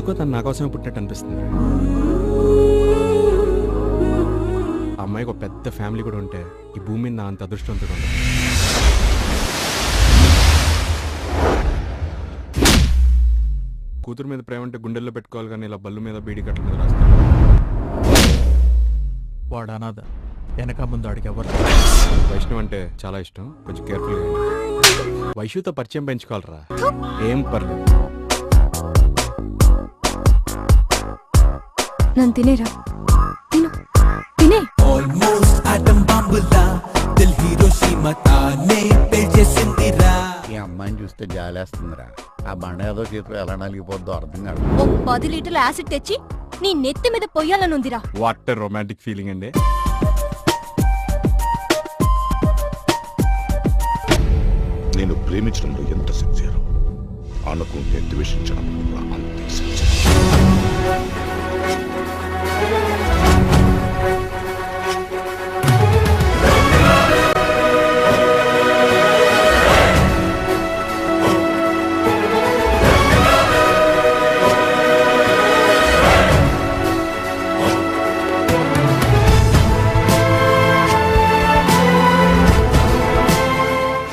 ఎందుకో తను నా కోసమే పుట్టినట్టు అనిపిస్తుంది. ఆ అమ్మాయికి ఒక పెద్ద ఫ్యామిలీ కూడా ఉంటే ఈ భూమి మీద నా అంత అదృష్టవంతుడు ఉండదు. కూతురు మీద ప్రేమ అంటే గుండెల్లో పెట్టుకోవాలి కానీ ఇలా బల్లు మీద బీడి కట్టల మీద రాస్తాడు. వాడు అనాథ, వెనక ముందు ఆడికి ఎవరు. వైష్ణవ్ అంటే చాలా ఇష్టం, కొంచెం కేర్ఫుల్గా. వైష్ణవ్తో పరిచయం పెంచుకోవాలరా. ఏం పర్లేదు. నన్ను తినేరా, తిను, తినే. ఈ అమ్మాయిని చూస్తే జాలేస్తుందిరా. ఆ బండ ఏదో చేతిలో ఎలా నలిగిపోద్దో అర్థం కాదు. ఓ 10 లీటర్ల యాసిడ్ తెచ్చి నీ నెత్తి మీద పొయ్యాలనుందిరా. వాట్ రొమాంటిక్ ఫీలింగ్ అండి. నేను ప్రేమించడంలో ఎంత సిన్సియర్, అనుకుంటే ద్వేషించడం కూడా అంతే సిన్సియర్.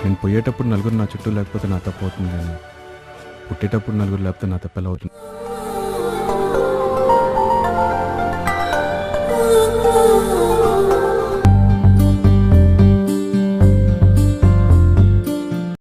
నేను పోయేటప్పుడు నలుగురు నా చుట్టూ లేకపోతే నా తప్పు అవుతుంది, కానీ పుట్టేటప్పుడు నలుగురు లేకపోతే నా తప్పు ఎలా అవుతుంది.